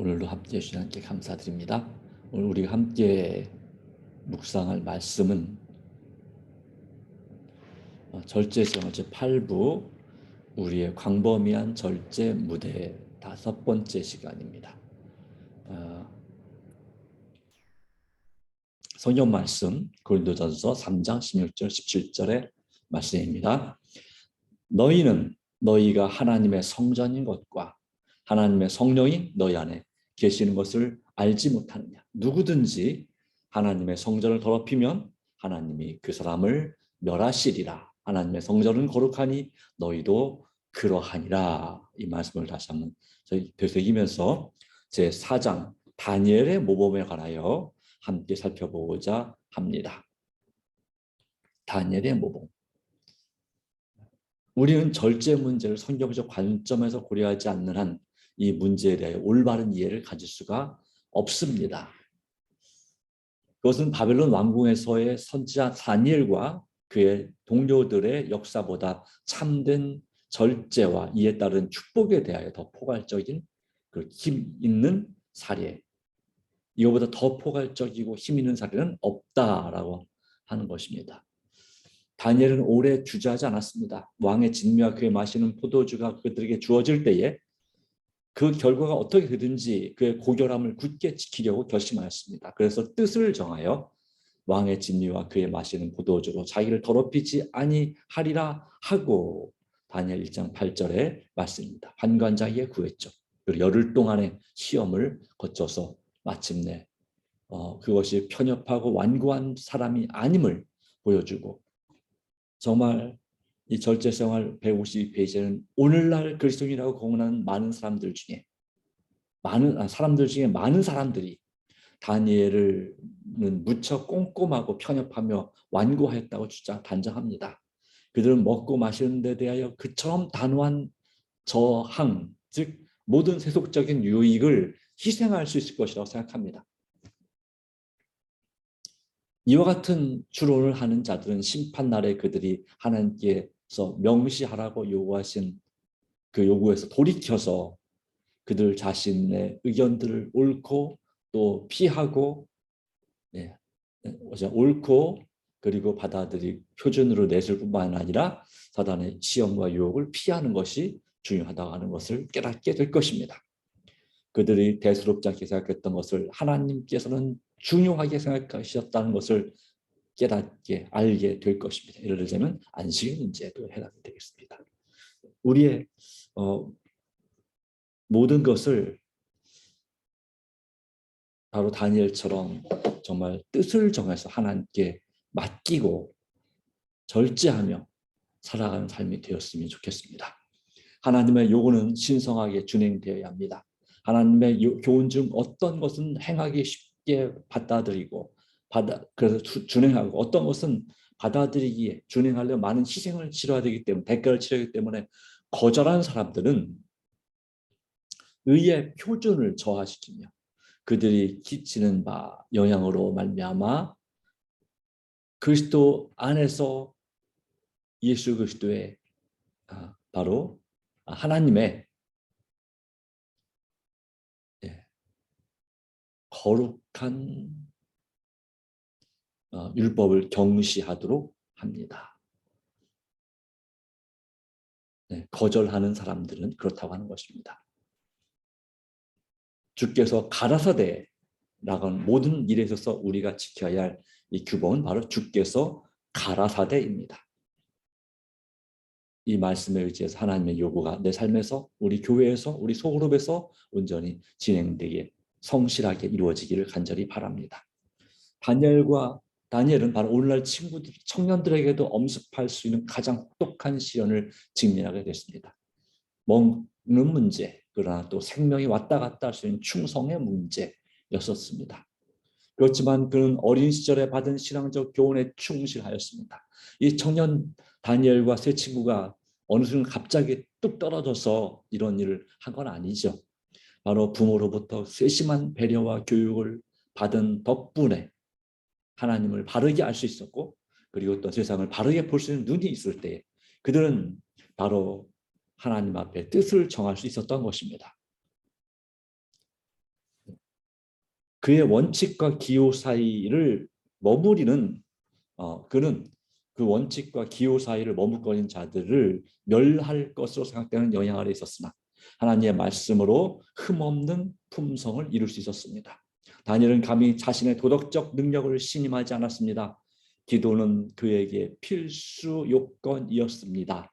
오늘도 함께해 주신 하나님께 감사드립니다. 오늘 우리가 함께 묵상할 말씀은 절제시간 제8부 우리의 광범위한 절제 무대 5번째 시간입니다. 성경 말씀 고린도전서 3장 16절 17절의 말씀입니다. 너희는 너희가 하나님의 성전인 것과 하나님의 성령이 너희 안에 계시는 것을 알지 못하느냐. 누구든지 하나님의 성전을 더럽히면 하나님이 그 사람을 멸하시리라. 하나님의 성전은 거룩하니 너희도 그러하니라. 이 말씀을 다시 한번 저희 되새기면서 제4장 다니엘의 모범에 관하여 함께 살펴보고자 합니다. 다니엘의 모범. 우리는 절제 문제를 성경적 관점에서 고려하지 않는 한 이 문제에 대해 올바른 이해를 가질 수가 없습니다. 그것은 바벨론 왕궁에서의 선지자 다니엘과 그의 동료들의 역사보다 참된 절제와 이에 따른 축복에 대하여 더 포괄적인 그 힘 있는 사례, 이거보다 더 포괄적이고 힘 있는 사례는 없다라고 하는 것입니다. 다니엘은 오래 주저하지 않았습니다. 왕의 진미와 그의 마시는 포도주가 그들에게 주어질 때에 그 결과가 어떻게 되든지 그의 고결함을 굳게 지키려고 결심하였습니다. 그래서 뜻을 정하여 왕의 진미와 그의 마시는 포도주로 자기를 더럽히지 아니하리라 하고 다니엘 1장 8절에 말씀입니다. 환관자에게 구했죠. 그리고 열흘 동안의 시험을 거쳐서 마침내 그것이 편협하고 완고한 사람이 아님을 보여주고, 정말 이 절제생활 152페이지는 오늘날 그리스도인이라고 공언하는 많은 사람들 중에 많은 사람들이 다니엘을 무척 꼼꼼하고 편협하며 완고하였다고 단정합니다. 그들은 먹고 마시는 데 대하여 그처럼 단호한 저항, 즉 모든 세속적인 유익을 희생할 수 있을 것이라고 생각합니다. 이와 같은 추론을 하는 자들은 심판날에 그들이 하나님께서 명시하라고 요구하신 그 요구에서 돌이켜서 그들 자신의 의견들을 옳고 또 피하고, 옳고 그리고 받아들이 표준으로 내줄 뿐만 아니라 사단의 시험과 유혹을 피하는 것이 중요하다고 하는 것을 깨닫게 될 것입니다. 그들이 대수롭지 않게 생각했던 것을 하나님께서는 중요하게 생각하셨다는 것을 깨닫게 알게 될 것입니다. 예를 들자면 안식의 문제도 해당이 되겠습니다. 우리의 모든 것을 바로 다니엘처럼 정말 뜻을 정해서 하나님께 맡기고 절제하며 살아가는 삶이 되었으면 좋겠습니다. 하나님의 요구는 신성하게 준행되어야 합니다. 하나님의 교훈 중 어떤 것은 행하기 쉽게 받아들이고 그래서 준행하고, 어떤 것은 받아들이기에 준행하려 많은 희생을 치러야 되기 때문에, 대가를 치러야 하기 때문에 거절한 사람들은 의의 표준을 저하시키며 그들이 끼치는 바 영향으로 말미암아 그리스도 안에서 예수 그리스도의 바로 하나님의 거룩한 율법을 경시하도록 합니다. 거절하는 사람들은 그렇다고 하는 것입니다. 주께서 가라사대라고 하는 모든 일에 있어서 우리가 지켜야 할 이 규범은 바로 주께서 가라사대입니다. 이 말씀에 의지해서 하나님의 요구가 내 삶에서, 우리 교회에서, 우리 소그룹에서 온전히 진행되게 성실하게 이루어지기를 간절히 바랍니다. 다니엘은 바로 오늘날 청년들에게도 엄습할 수 있는 가장 혹독한 시련을 직면하게 됐습니다. 먹는 문제, 그러나 또 생명이 왔다 갔다 할 수 있는 충성의 문제였었습니다. 그렇지만 그는 어린 시절에 받은 신앙적 교훈에 충실하였습니다. 이 청년 다니엘과 세 친구가 어느 순간 갑자기 뚝 떨어져서 이런 일을 한 건 아니죠. 바로 부모로부터 세심한 배려와 교육을 받은 덕분에 하나님을 바르게 알 수 있었고, 그리고 또 세상을 바르게 볼 수 있는 눈이 있을 때 그들은 바로 하나님 앞에 뜻을 정할 수 있었던 것입니다. 그의 원칙과 기호 사이를 머무리는 그는 그 원칙과 기호 사이를 머뭇거린 자들을 멸할 것으로 생각되는 영향 아래 있었으나 하나님의 말씀으로 흠없는 품성을 이룰 수 있었습니다. 다니엘은 감히 자신의 도덕적 능력을 신임하지 않았습니다. 기도는 그에게 필수 요건이었습니다마는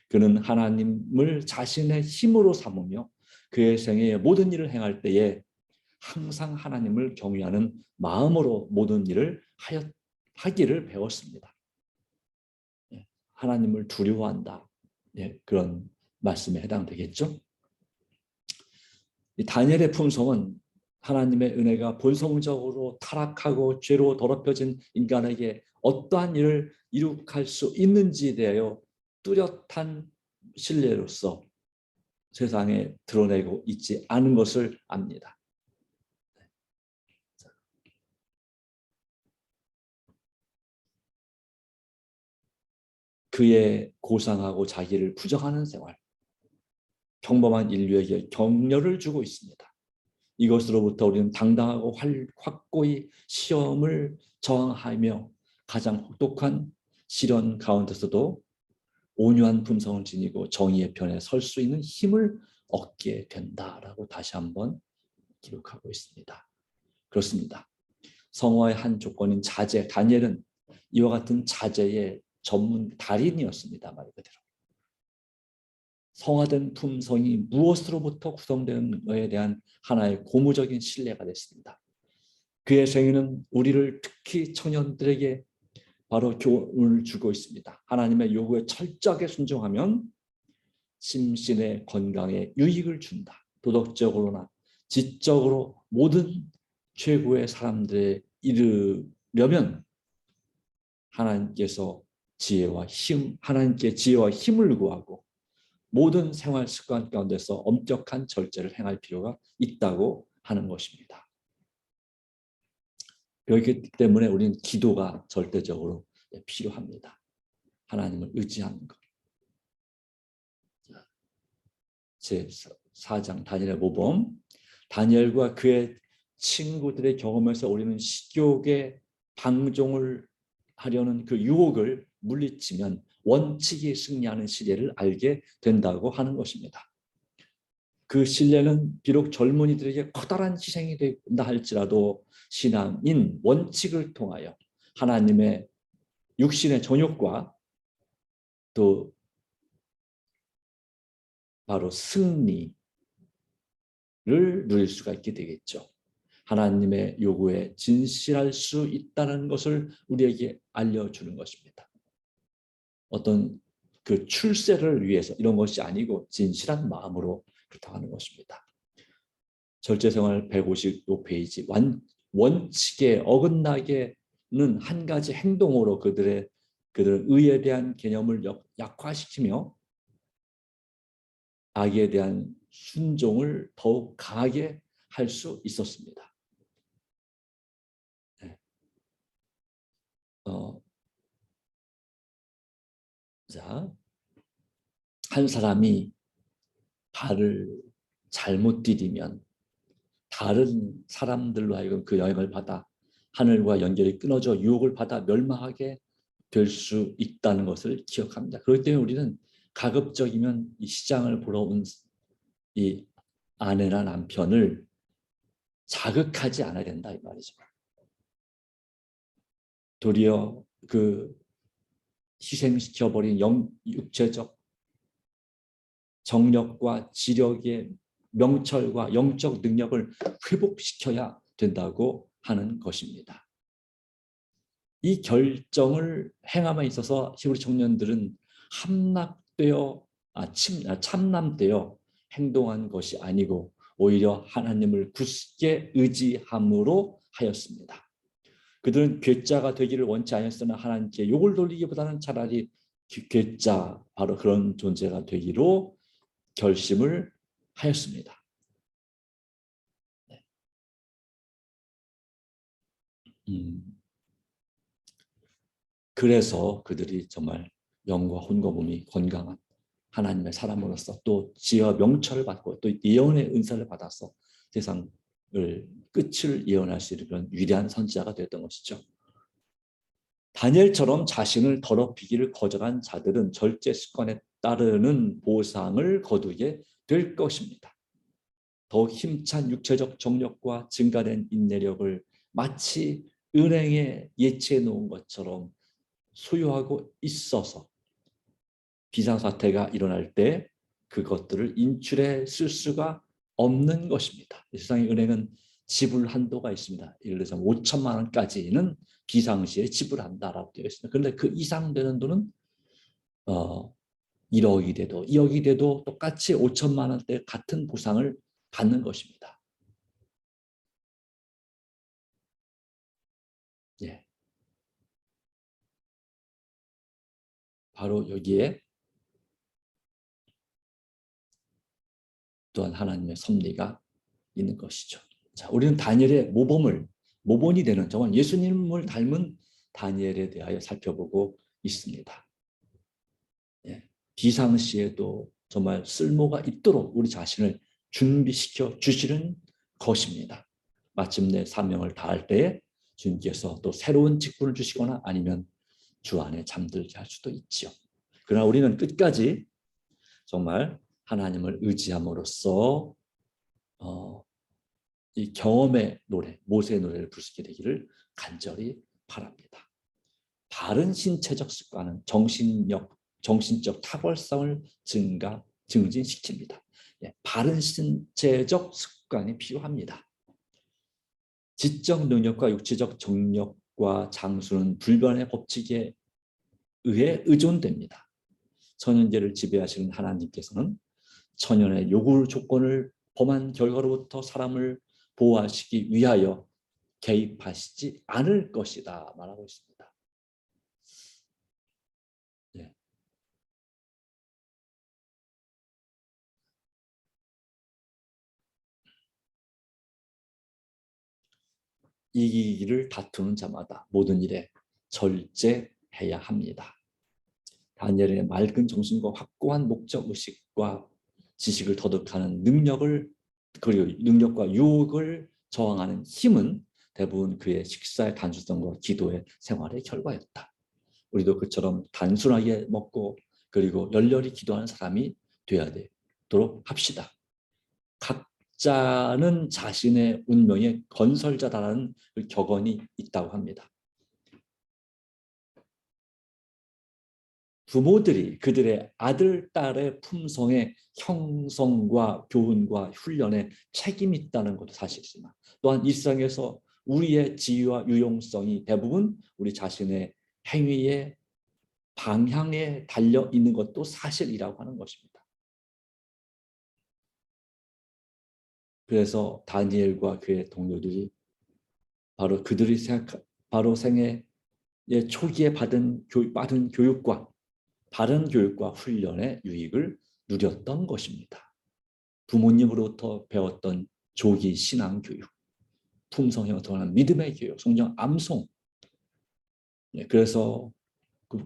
그는 하나님을 자신의 힘으로 삼으며 그의 생애의 모든 일을 행할 때에 항상 하나님을 경외하는 마음으로 모든 일을 하기를 배웠습니다. 하나님을 두려워한다. 그런 말씀에 해당되겠죠. 이 다니엘의 품성은 하나님의 은혜가 본성적으로 타락하고 죄로 더럽혀진 인간에게 어떠한 일을 이룩할 수 있는지에 대하여 뚜렷한 신뢰로서 세상에 드러내고 있지 않은 것을 압니다. 그의 고상하고 자기를 부정하는 생활, 평범한 인류에게 격려를 주고 있습니다. 이것으로부터 우리는 당당하고 확고히 시험을 저항하며 가장 혹독한 시련 가운데서도 온유한 품성을 지니고 정의의 편에 설 수 있는 힘을 얻게 된다라고 다시 한번 기록하고 있습니다. 그렇습니다. 성화의 한 조건인 자제, 다니엘은 이와 같은 자제의 전문 달인이었습니다. 말 그대로. 성화된 품성이 무엇으로부터 구성되는 것에 대한 하나의 고무적인 신뢰가 됐습니다. 그의 생애는 우리를 특히 청년들에게 바로 교훈을 주고 있습니다. 하나님의 요구에 철저하게 순종하면 심신의 건강에 유익을 준다. 도덕적으로나 지적으로 모든 최고의 사람들에 이르려면 하나님께 지혜와 힘을 구하고 모든 생활 습관 가운데서 엄격한 절제를 행할 필요가 있다고 하는 것입니다. 그렇기 때문에 우리는 기도가 절대적으로 필요합니다. 하나님을 의지하는 것. 제4장 다니엘의 모범. 다니엘과 그의 친구들의 경험에서 우리는 식욕에 방종을 하려는 그 유혹을 물리치면 원칙이 승리하는 시대를 알게 된다고 하는 것입니다. 그 신뢰는 비록 젊은이들에게 커다란 희생이 된다 할지라도 신앙인 원칙을 통하여 하나님의 육신의 정욕과 또 바로 승리를 누릴 수가 있게 되겠죠. 하나님의 요구에 진실할 수 있다는 것을 우리에게 알려주는 것입니다. 어떤 그 출세를 위해서 이런 것이 아니고 진실한 마음으로 그렇다고 하는 것입니다. 절제생활 155페이지 원칙에 어긋나게는 한 가지 행동으로 그들의 의에 대한 개념을 약화시키며 악에 대한 순종을 더욱 강하게 할 수 있었습니다. 네. 자, 한 사람이 발을 잘못 디디면 다른 사람들로 하여금 그 영향을 받아 하늘과 연결이 끊어져 유혹을 받아 멸망하게 될 수 있다는 것을 기억합니다. 그렇기 때문에 우리는 가급적이면 이 시장을 보러 온 이 아내나 남편을 자극하지 않아야 된다 이 말이죠. 도리어 그 희생시켜버린 육체적 정력과 지력의 명철과 영적 능력을 회복시켜야 된다고 하는 것입니다. 이 결정을 행함에 있어서 히브리 청년들은 참남되어 행동한 것이 아니고 오히려 하나님을 굳게 의지함으로 하였습니다. 그들은 괴짜가 되기를 원치 않았으나 하나님께 욕을 돌리기보다는 차라리 괴짜 바로 그런 존재가 되기로 결심을 하였습니다. 그래서 그들이 정말 영과 혼과 몸이 건강한 하나님의 사람으로서 또 지혜와 명철을 받고 또 예언의 은사를 받아서 세상 끝을 예언할 수 있는 그런 위대한 선지자가 되었던 것이죠. 다니엘처럼 자신을 더럽히기를 거절한 자들은 절제 습관에 따르는 보상을 거두게 될 것입니다. 더욱 힘찬 육체적 정력과 증가된 인내력을 마치 은행에 예치해 놓은 것처럼 소유하고 있어서 비상사태가 일어날 때 그것들을 인출해 쓸 수가 없는 것입니다. 세상의 은행은 지불 한도가 있습니다. 예를 들어서 5천만 원까지는 비상시에 지불한다라고 되어 있습니다. 그런데 그 이상 되는 돈은 1억이 돼도 2억이 돼도 똑같이 5천만 원대 같은 보상을 받는 것입니다. 예. 바로 여기에 또한 하나님의 섭리가 있는 것이죠. 자, 우리는 다니엘의 모본이 되는 정말 예수님을 닮은 다니엘에 대하여 살펴보고 있습니다. 예. 비상시에도 정말 쓸모가 있도록 우리 자신을 준비시켜 주시는 것입니다. 마침내 사명을 다할 때에 주님께서 또 새로운 직분을 주시거나 아니면 주 안에 잠들게 할 수도 있지요. 그러나 우리는 끝까지 정말 하나님을 의지함으로써 이 경험의 노래, 모세의 노래를 부를 수 있게 되기를 간절히 바랍니다. 바른 신체적 습관은 정신적 탁월성을 증진시킵니다. 예, 바른 신체적 습관이 필요합니다. 지적 능력과 육체적 정력과 장수는 불변의 법칙에 의해 의존됩니다. 천연계를 지배하시는 하나님께서는 천연의 요구 조건을 범한 결과로부터 사람을 보호하시기 위하여 개입하시지 않을 것이다 말하고 있습니다. 네. 이기기를 다투는 자마다 모든 일에 절제해야 합니다. 다니엘의 맑은 정신과 확고한 목적 의식과 지식을 터득하는 그리고 능력과 유혹을 저항하는 힘은 대부분 그의 식사의 단순성과 기도의 생활의 결과였다. 우리도 그처럼 단순하게 먹고 그리고 열렬히 기도하는 사람이 되어야 되도록 합시다. 각자는 자신의 운명의 건설자다라는 그 격언이 있다고 합니다. 부모들이 그들의 아들, 딸의 품성의 형성과 교훈과 훈련에 책임이 있다는 것도 사실이지만 또한 일상에서 우리의 지위와 유용성이 대부분 우리 자신의 행위의 방향에 달려 있는 것도 사실이라고 하는 것입니다. 그래서 다니엘과 그의 동료들이 바로 생애의 초기에 받은 교육과 바른 교육과 훈련의 유익을 누렸던 것입니다. 부모님으로부터 배웠던 조기 신앙 교육, 품성형을 통한 믿음의 교육, 성경 암송. 그래서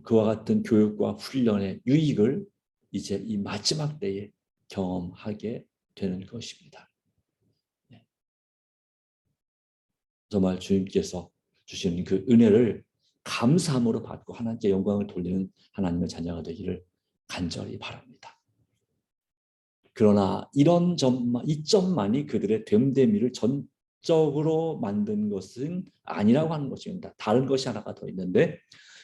그와 같은 교육과 훈련의 유익을 이제 이 마지막 때에 경험하게 되는 것입니다. 정말 주님께서 주시는 그 은혜를 감사함으로 받고 하나님께 영광을 돌리는 하나님의 자녀가 되기를 간절히 바랍니다. 그러나 이 점만이 그들의 됨됨이를 전적으로 만든 것은 아니라고 하는 것입니다. 다른 것이 하나가 더 있는데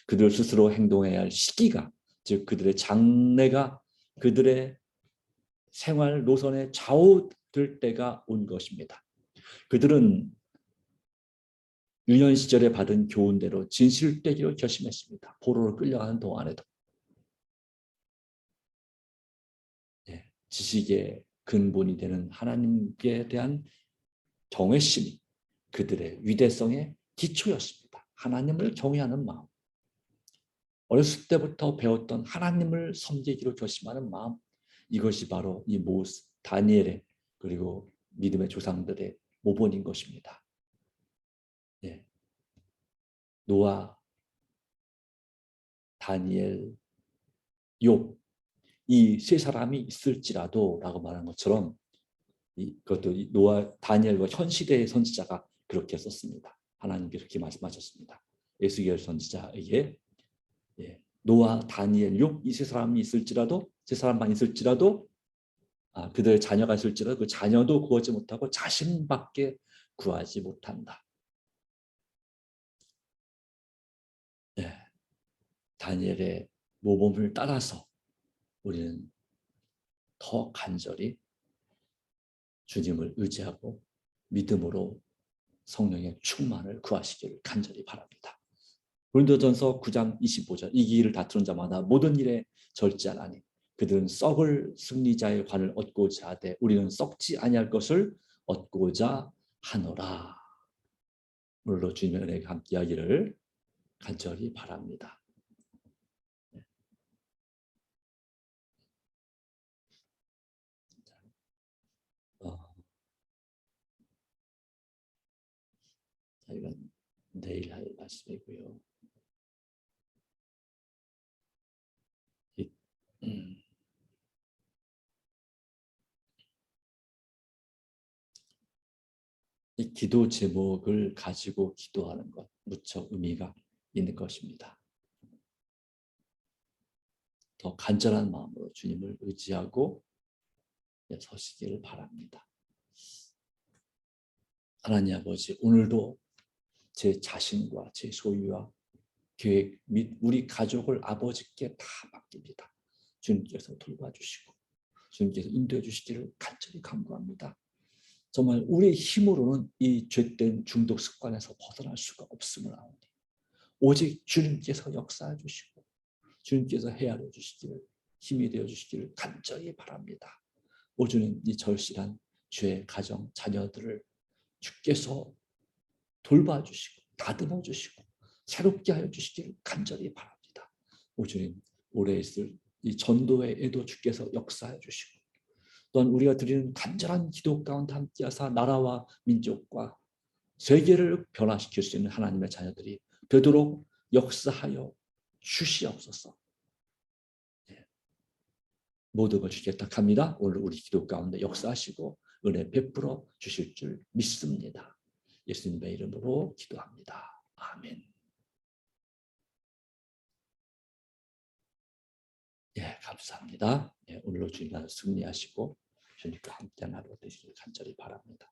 그들 스스로 행동해야 할 시기가, 즉 그들의 장래가 그들의 생활 노선에 좌우될 때가 온 것입니다. 그들은 유년 시절에 받은 교훈대로 진실되기로 결심했습니다. 포로로 끌려가는 동안에도. 지식의 근본이 되는 하나님께 대한 경외심이 그들의 위대성의 기초였습니다. 하나님을 경외하는 마음. 어렸을 때부터 배웠던 하나님을 섬기기로 결심하는 마음. 이것이 바로 이 다니엘의 그리고 믿음의 조상들의 모본인 것입니다. 예. 노아, 다니엘, 욥 이 세 사람이 있을지라도 라고 말한 것처럼 그것도 노아 다니엘과 현 시대의 선지자가 그렇게 썼습니다. 하나님께 그렇게 말씀하셨습니다. 에스겔 선지자에게 노아, 다니엘, 욥 이 세 사람이 있을지라도 세 사람만 있을지라도 그들의 자녀가 있을지라도 그 자녀도 구하지 못하고 자신밖에 구하지 못한다. 다니엘의 모범을 따라서 우리는 더 간절히 주님을 의지하고 믿음으로 성령의 충만을 구하시기를 간절히 바랍니다. 고린도전서 9장 25절 이 길을 다투는 자마다 모든 일에 절제하나니 그들은 썩을 승리자의 관을 얻고자 하되 우리는 썩지 아니할 것을 얻고자 하노라. 오늘도 주님의 은혜가 함께하기를 간절히 바랍니다. 이건 내일 할 말씀이고요. 이, 음, 이 기도 제목을 가지고 기도하는 것 무척 의미가 있는 것입니다. 더 간절한 마음으로 주님을 의지하고 서시기를 바랍니다. 하나님 아버지, 오늘도 제 자신과 제 소유와 계획 및 우리 가족을 아버지께 다 맡깁니다. 주님께서 돌봐주시고 주님께서 인도해 주시기를 간절히 간구합니다. 정말 우리의 힘으로는 이 죄된 중독 습관에서 벗어날 수가 없음을 아오니 오직 주님께서 역사해 주시고 주님께서 헤아려 주시기를 힘이 되어 주시기를 간절히 바랍니다. 오주는 이 절실한 죄, 가정, 자녀들을 주께서 돌봐주시고 다듬어 주시고 새롭게 하여 주시기를 간절히 바랍니다. 오주님 오래 있을 이 전도회에도 주께서 역사해 주시고 또한 우리가 드리는 간절한 기도 가운데 함께하사 나라와 민족과 세계를 변화시킬 수 있는 하나님의 자녀들이 되도록 역사하여 주시옵소서. 모든 걸 주께 딱합니다. 오늘 우리 기도 가운데 역사하시고 은혜 베풀어 주실 줄 믿습니다. 예수님의 이름으로 기도합니다. 아멘. 감사합니다. 오늘로 주님을 승리하시고 주님과 함께한 하루 되시길 간절히 바랍니다.